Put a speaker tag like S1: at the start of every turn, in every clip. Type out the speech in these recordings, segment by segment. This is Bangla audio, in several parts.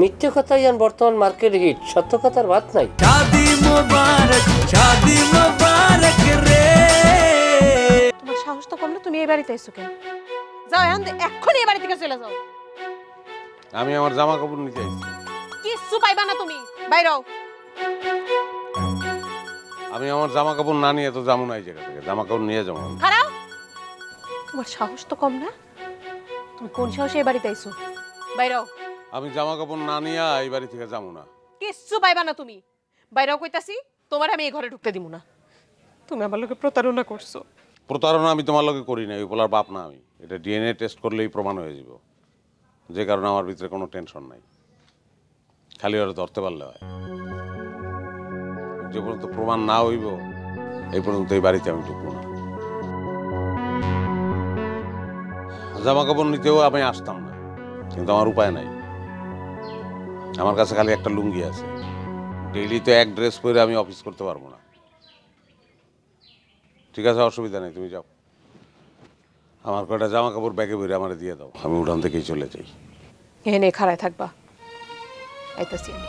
S1: মিথ্যে কথাই আর বর্তমান মার্কেট হিট, সত্য কথার ভাত নাই।
S2: তোমার সাহস তো কম না, তুমি এই বাড়িতে এসো কেন? যাও এক্ষুনি এই বাড়ি থেকে চলে যাও।
S3: আমি আমার জামা কাপড় নিতে আইছি।
S2: কিচ্ছু পাইবা না তুমি, বাইরে হও।
S3: আমি আমার জামা কাপড় না নিয়ে তো যাবো না এই জায়গা থেকে, জামা কাপড় নিয়ে যাবো।
S2: খারাপ, তোমার সাহস তো কম না, তুমি কোন সাহসে এই বাড়িতে আইছো? বাইরে হও।
S3: আমি জামা কাপড় না নিয়ে এই বাড়ি থেকে যাবো না।
S2: কিচ্ছু পাইবা না তুমি, বাইরে হও কইতাছি। তোমার আমি এই ঘরে ঢুকতে দিব না। তুমি আমার লোকে প্রতারণা করছো।
S3: প্রতারণা আমি তোমার লগে করি না, ওই পোলার বাপ না আমি। এটা ডিএনএ টেস্ট করলেই প্রমাণ হয়ে যাব, যে কারণে আমার ভিতরে কোনো টেনশন নাই। খালি ওরা ধরতে পারলে হয়। যে পর্যন্ত প্রমাণ না হইব এই পর্যন্ত এই বাড়িতে আমি ঢুকবো না। জামা কাপড় নিতেও আমি আসতাম না, কিন্তু আমার উপায় নাই। আমার কাছে খালি একটা লুঙ্গি আছে, ডেইলি তো এক ড্রেস পরে আমি অফিস করতে পারবো না। ঠিক আছে, অসুবিধা নেই, তুমি যাও। আমার কয়টা জামা কাপড় ব্যাগে ভরে আমার দিয়ে দাও, আমি উঠান থেকেই চলে যাই।
S2: এনে খাড়ায় থাকবা, আইতাছি আমি।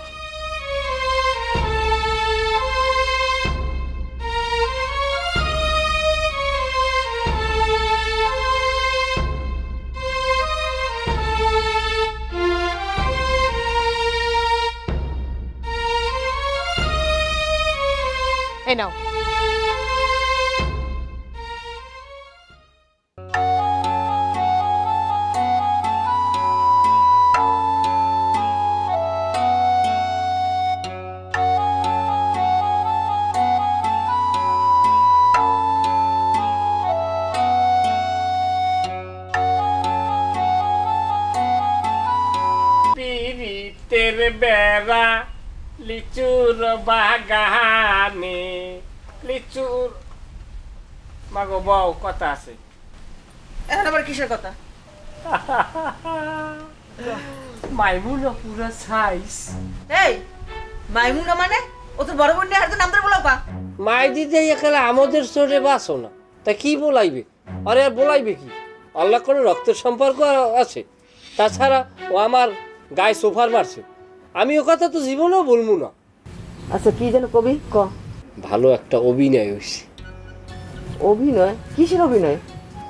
S2: এই নাও।
S1: তেরে বেড়া লিচুর বাগানে, লিচুর মাগো বউ কথা আছে।
S4: এখন আবার কিসের কথা?
S1: মাইমুনা পুরো সাইজ।
S4: এই মাইমুনা মানে ও তো বড় বোন নিয়ে আর তো নাম ধরে বলাও কা?
S1: মাই দিতে একালে আমাদের চোরে বাসো না, তা কি বলাইবে? আরে আর বলাইবে কি? আল্লাহ কোনো রক্তের সম্পর্ক আছে? তাছাড়া ও আমার গায়ে সোফার মারছে, আমি ও কথা তো জীবনেও বলবো না।
S4: আচ্ছা কি যেন কবি ক?
S1: ভালো একটা অভিনয় হয়েছে।
S4: অভিনয়? কিসের অভিনয়?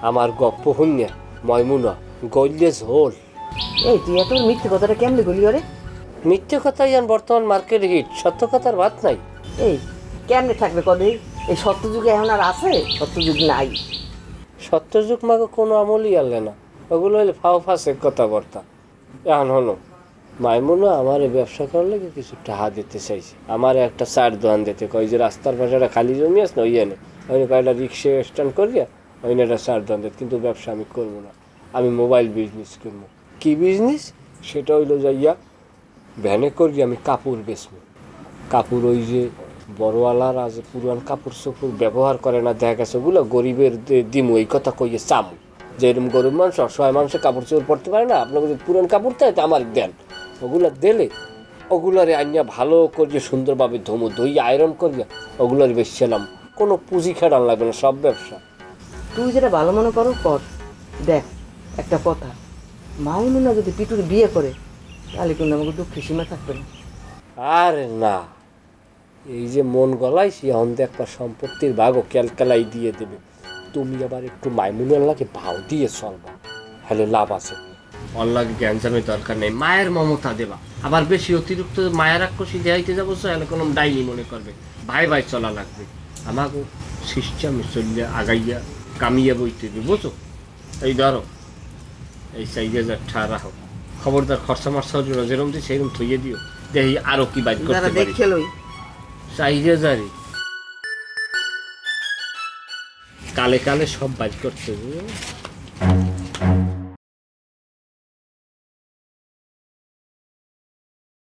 S1: আমার গপ্প হইয়া ময়মুনা গইলে ঝোল।
S4: এই তুই এত মিথ্যে কথাটা কেমনে বলি? ওরে
S1: মিথ্যে কথাই আর বর্তমান মার্কেট হিট, সত্য কথার ভাত নাই।
S4: এই কেমনে থাকবে কবে? এই সত্য যুগে এখন আর আছে? সত্য যুগ নাই।
S1: সত্য যুগ মাকে কোনো আমলই আনলে না, ওগুলো হলে ফাও ফাঁসের কথাবার্তা। এখন হলো মাইমুনা আমার এই ব্যবসা করলে কিছু টাকা দিতে চাইছে, আমার একটা চার দোকান দিতে কয়, যে রাস্তার পাশে একটা খালি জমি আছে না, ওই এনে ওই কয়টা রিক্সা স্ট্যান্ড করিয়া ওই একটা চার দোকান দিতে। কিন্তু ব্যবসা আমি করবো না, আমি মোবাইল বিজনেস করবো। কি বিজনেস? সেটা হইলো যাইয়া ভ্যানে করি আমি কাপড় বেচবো। কাপড় ওই যে বড়ওয়ালার আজ পুরান কাপড় চোপড় ব্যবহার করে না, দেখা গেছে ওগুলো গরিবের দিমু, এই কথা কইয়ে চামু। যে এরকম গরিব মানুষ অসহায় মানুষের কাপড় চোপড় পরতে পারে না, আপনাকে যদি পুরান কাপড় দেয় তা আমার দেন। ওগুলো দিলে ওগুলারে আনিয়া ভালো করিয়া সুন্দরভাবে ধুমু, ধুই আয়রন করিয়া ওগুলার বেচছিলাম। কোনো পুঁজি খেড়ান লাগবে না, সব ব্যবসা।
S4: তুই যেটা ভালো মনে করো কর। দেখ একটা কথা, মাইমুনা যদি পিটুর বিয়ে করে তাহলে কিন্তু আমাকে দুঃখী সীমা থাকবে না।
S1: আরে না, এই যে মন গলাইছি এখন একটা সম্পত্তির ভাগও ক্যালকালাই দিয়ে দেবে। তুমি আবার একটু মাইমুনাল্লাহকে ভাও দিয়ে চলবা, হলে লাভ আছে। অল্লাহকে জ্ঞানজামের দরকার নেই, মায়ের মমতা দেবা। আবার বেশি অতিরিক্ত মায়ের আক্রোশী দেখাইতে যাবো তাহলে কোনো ডাইনি মনে করবে। ভাই ভাই চলা লাগবে, আমাকে সিস্টেমে চলিয়া আগাইয়া কামিয়া বইতে দেবে, বুঝো? এই ধরো এই 4000 টাকা রাখো, খবরদার খরচা মরচা যেরকম দিই সেরকম থইয়ে দিও, দেখি আরো কি বাইক করতে পারি। 4000 কালে কালে সব বাইক করতে